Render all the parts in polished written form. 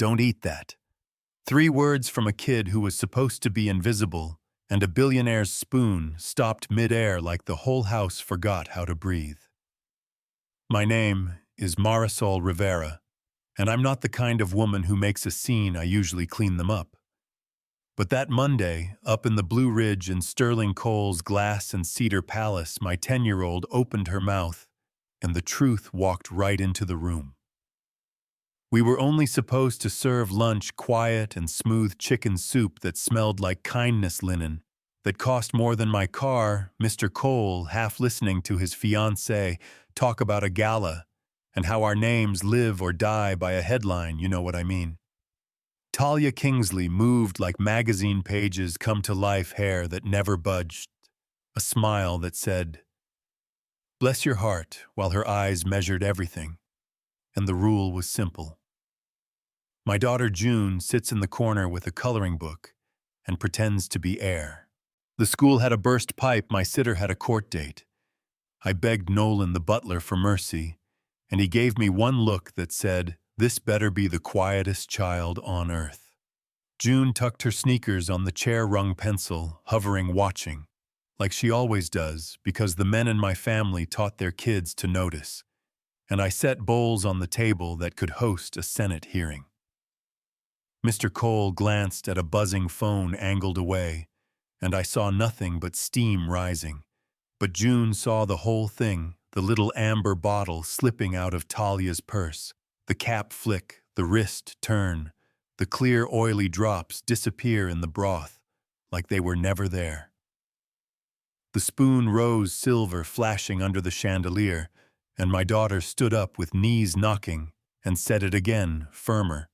Don't eat that. 3 words from a kid who was supposed to be invisible, and a billionaire's spoon stopped mid-air like the whole house forgot how to breathe. My name is Marisol Rivera, and I'm not the kind of woman who makes a scene. I usually clean them up. But that Monday, up in the Blue Ridge in Sterling Cole's glass and cedar palace, my 10-year-old opened her mouth, and the truth walked right into the room. We were only supposed to serve lunch quiet and smooth chicken soup that smelled like kindness linen, that cost more than my car. Mr. Cole, half listening to his fiancée talk about a gala and how our names live or die by a headline, you know what I mean. Talia Kingsley moved like magazine pages come to life, hair that never budged, a smile that said, "Bless your heart," while her eyes measured everything, and the rule was simple. My daughter June sits in the corner with a coloring book and pretends to be air. The school had a burst pipe, my sitter had a court date. I begged Nolan, the butler, for mercy, and he gave me one look that said, "This better be the quietest child on earth." June tucked her sneakers on the chair-rung pencil, hovering, watching, like she always does, because the men in my family taught their kids to notice, and I set bowls on the table that could host a Senate hearing. Mr. Cole glanced at a buzzing phone angled away, and I saw nothing but steam rising. But June saw the whole thing, the little amber bottle slipping out of Talia's purse, the cap flick, the wrist turn, the clear oily drops disappear in the broth, like they were never there. The spoon rose silver flashing under the chandelier, and my daughter stood up with knees knocking and said it again, firmer.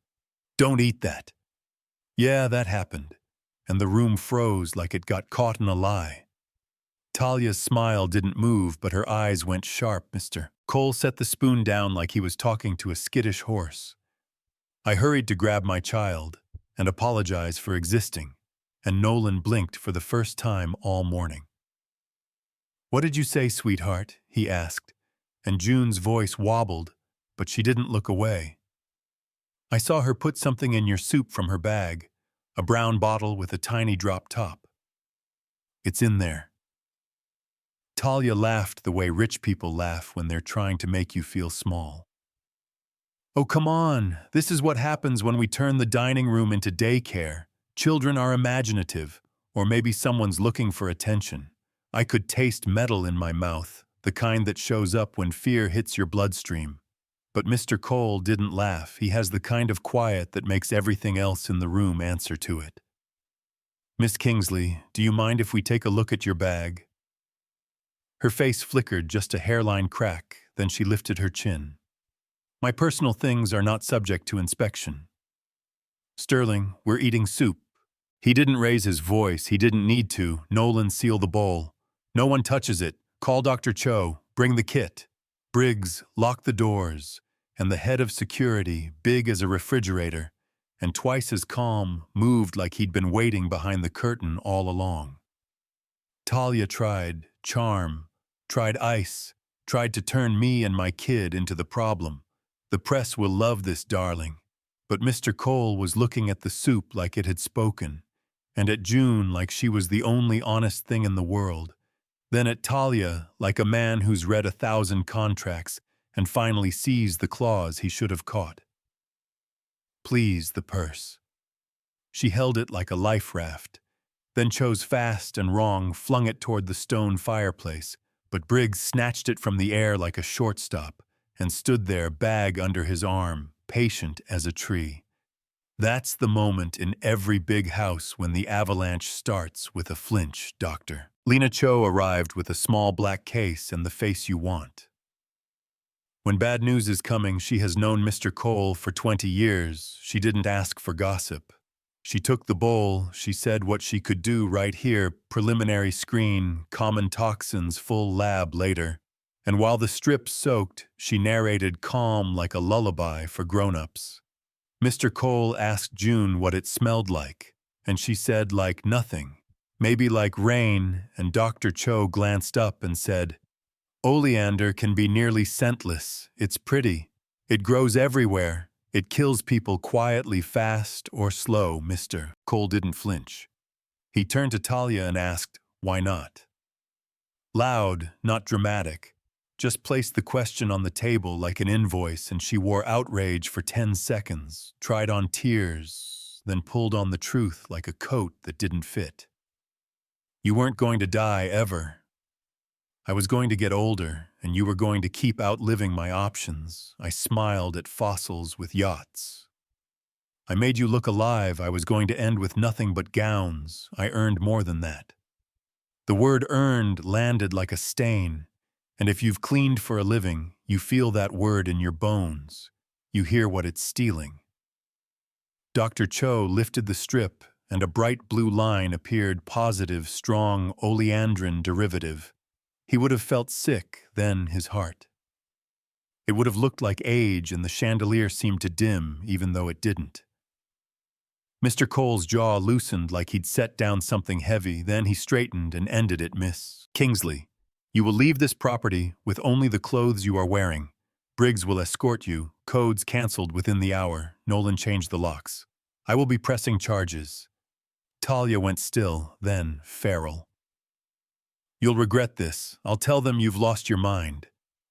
"Don't eat that." Yeah, that happened, and the room froze like it got caught in a lie. Talia's smile didn't move, but her eyes went sharp. Mr. Cole set the spoon down like he was talking to a skittish horse. I hurried to grab my child and apologize for existing, and Nolan blinked for the first time all morning. "What did you say, sweetheart?" he asked, and June's voice wobbled, but she didn't look away. "I saw her put something in your soup from her bag, a brown bottle with a tiny drop top. It's in there." Talia laughed the way rich people laugh when they're trying to make you feel small. "Oh, come on. This is what happens when we turn the dining room into daycare. Children are imaginative, or maybe someone's looking for attention. I could taste metal in my mouth, the kind that shows up when fear hits your bloodstream. But Mr. Cole didn't laugh. He has the kind of quiet that makes everything else in the room answer to it. "Miss Kingsley, do you mind if we take a look at your bag?" Her face flickered just a hairline crack, then she lifted her chin. "My personal things are not subject to inspection." "Sterling, we're eating soup." He didn't raise his voice. He didn't need to. Nolan sealed the bowl. "No one touches it. Call Dr. Cho. Bring the kit." Briggs locked the doors, and the head of security, big as a refrigerator, and twice as calm, moved like he'd been waiting behind the curtain all along. Talia tried charm, tried ice, tried to turn me and my kid into the problem. The press will love this, darling. But Mr. Cole was looking at the soup like it had spoken, and at June like she was the only honest thing in the world. Then at Talia, like a man who's read 1,000 contracts and finally sees the clause he should have caught. "Please, the purse." She held it like a life raft, then chose fast and wrong, flung it toward the stone fireplace, but Briggs snatched it from the air like a shortstop and stood there, bag under his arm, patient as a tree. That's the moment in every big house when the avalanche starts with a flinch, Doctor. Lena Cho arrived with a small black case and the face you want. When bad news is coming, she has known Mr. Cole for 20 years. She didn't ask for gossip. She took the bowl, she said what she could do right here, preliminary screen, common toxins, full lab later. And while the strip soaked, she narrated calm like a lullaby for grown-ups. Mr. Cole asked June what it smelled like, and she said like nothing. Maybe like rain, and Dr. Cho glanced up and said, "Oleander can be nearly scentless. It's pretty. It grows everywhere. It kills people quietly, fast or slow, mister. Cole didn't flinch. He turned to Talia and asked, why not? Loud, not dramatic. Just placed the question on the table like an invoice, and she wore outrage for 10 seconds, tried on tears, then pulled on the truth like a coat that didn't fit. You weren't going to die ever. I was going to get older, and you were going to keep outliving my options. I smiled at fossils with yachts. I made you look alive. I was going to end with nothing but gowns. I earned more than that. The word earned landed like a stain, and if you've cleaned for a living, you feel that word in your bones. You hear what it's stealing. Dr. Cho lifted the strip, and a bright blue line appeared, positive, strong, oleandrin derivative. He would have felt sick, then his heart. It would have looked like age, and the chandelier seemed to dim, even though it didn't. Mr. Cole's jaw loosened like he'd set down something heavy, then he straightened and ended it. Miss Kingsley, you will leave this property with only the clothes you are wearing. Briggs will escort you. Codes canceled within the hour. Nolan changed the locks. I will be pressing charges. Talia went still, then feral. You'll regret this. I'll tell them you've lost your mind.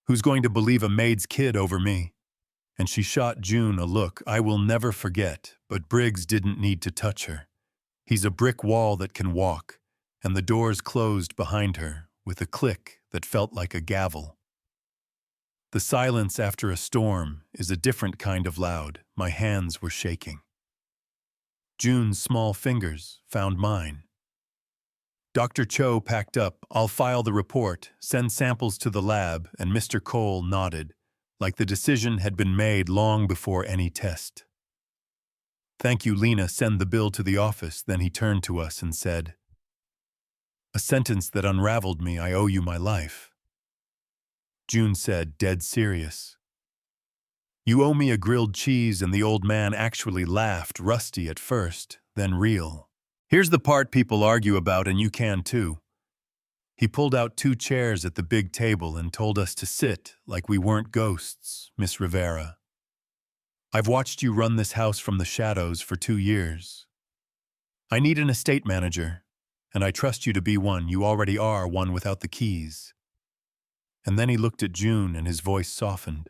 Who's going to believe a maid's kid over me? And she shot June a look I will never forget, but Briggs didn't need to touch her. He's a brick wall that can walk, and the doors closed behind her with a click that felt like a gavel. The silence after a storm is a different kind of loud. My hands were shaking. June's small fingers found mine. Dr. Cho packed up. I'll file the report, send samples to the lab, and Mr. Cole nodded, like the decision had been made long before any test. Thank you, Lena. Send the bill to the office. Then he turned to us and said, a sentence that unraveled me. I owe you my life. June said, dead serious. You owe me a grilled cheese, and the old man actually laughed, rusty at first, then real. Here's the part people argue about, and you can too. He pulled out 2 chairs at the big table and told us to sit like we weren't ghosts, Miss Rivera. I've watched you run this house from the shadows for 2 years. I need an estate manager, and I trust you to be one. You already are one without the keys. And then he looked at June and his voice softened.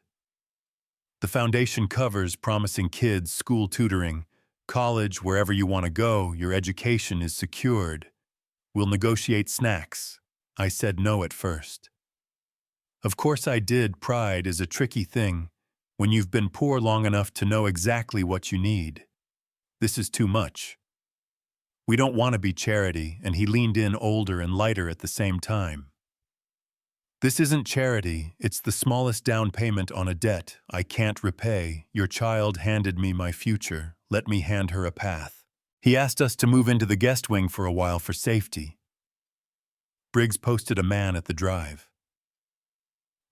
The foundation covers promising kids, school tutoring, college, wherever you want to go. Your education is secured. We'll negotiate snacks. I said no at first. Of course I did. Pride is a tricky thing when you've been poor long enough to know exactly what you need. This is too much. We don't want to be charity, and he leaned in older and lighter at the same time. This isn't charity. It's the smallest down payment on a debt I can't repay. Your child handed me my future. Let me hand her a path. He asked us to move into the guest wing for a while for safety. Briggs posted a man at the drive.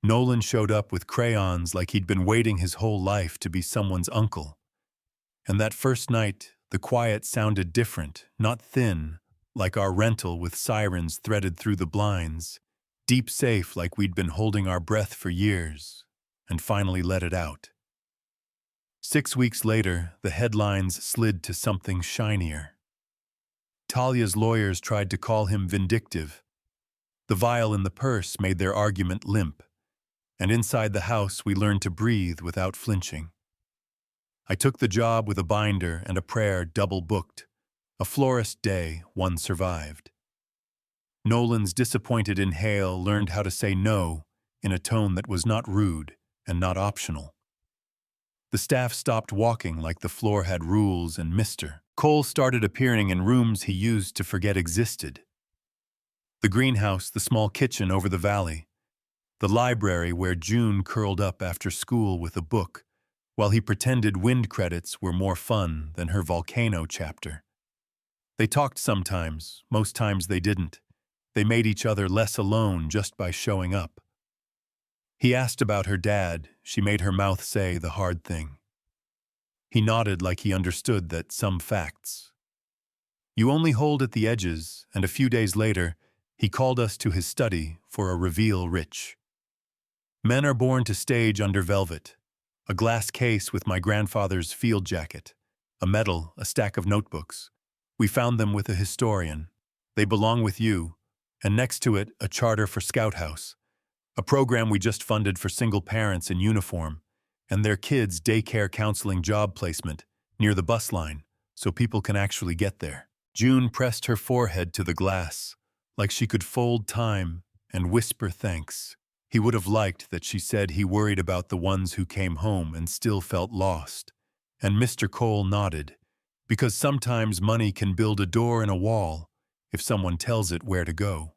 Nolan showed up with crayons like he'd been waiting his whole life to be someone's uncle. And that first night, the quiet sounded different, not thin, like our rental with sirens threaded through the blinds, deep safe like we'd been holding our breath for years, and finally let it out. 6 weeks later, the headlines slid to something shinier. Talia's lawyers tried to call him vindictive. The vial in the purse made their argument limp, and inside the house we learned to breathe without flinching. I took the job with a binder and a prayer double booked. A florist day, one survived. Nolan's disappointed inhale learned how to say no in a tone that was not rude and not optional. The staff stopped walking like the floor had rules, and Mr. Cole started appearing in rooms he used to forget existed. The greenhouse, the small kitchen over the valley, the library where June curled up after school with a book, while he pretended wind credits were more fun than her volcano chapter. They talked sometimes, most times they didn't. They made each other less alone just by showing up. He asked about her dad. She made her mouth say the hard thing. He nodded like he understood that some facts. You only hold at the edges, and a few days later, he called us to his study for a reveal rich. Men are born to stage under velvet. a glass case with my grandfather's field jacket, a medal, a stack of notebooks. We found them with a historian. They belong with you, and next to it, a charter for Scout House, a program we just funded for single parents in uniform, and their kids' daycare counseling job placement near the bus line, so people can actually get there. June pressed her forehead to the glass, like she could fold time and whisper thanks. He would have liked that she said he worried about the ones who came home and still felt lost. And Mr. Cole nodded, because sometimes money can build a door in a wall if someone tells it where to go.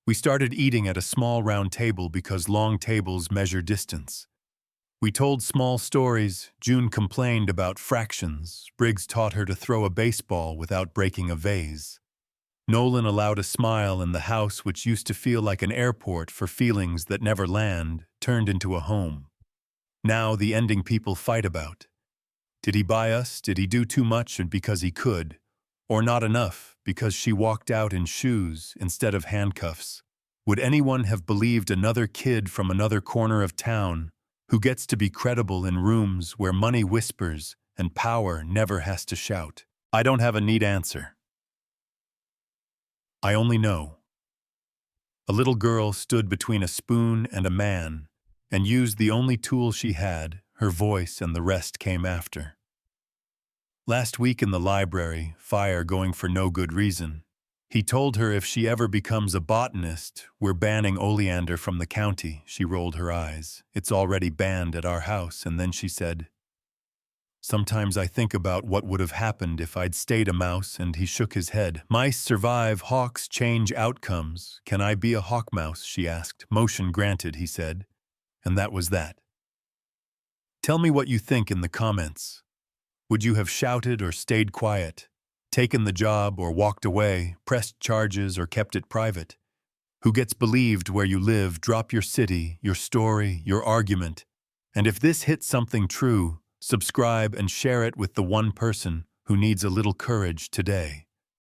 We started eating at a small round table because long tables measure distance. We told small stories. June complained about fractions. Briggs taught her to throw a baseball without breaking a vase. Nolan allowed a smile, and the house, which used to feel like an airport for feelings that never land, turned into a home. Now the ending people fight about. Did he buy us? Did he do too much and because he could? Or not enough because she walked out in shoes instead of handcuffs? Would anyone have believed another kid from another corner of town who gets to be credible in rooms where money whispers and power never has to shout? I don't have a neat answer. I only know. A little girl stood between a spoon and a man and used the only tool she had, her voice, and the rest came after. Last week in the library, fire going for no good reason, he told her if she ever becomes a botanist, we're banning oleander from the county. She rolled her eyes. It's already banned at our house. And then she said, sometimes I think about what would have happened if I'd stayed a mouse, and he shook his head. Mice survive, hawks change outcomes. Can I be a hawk mouse? She asked. Motion granted, he said. And that was that. Tell me what you think in the comments. Would you have shouted or stayed quiet? Taken the job or walked away, pressed charges or kept it private? Who gets believed where you live? Drop your city, your story, your argument. And if this hits something true, subscribe and share it with the one person who needs a little courage today.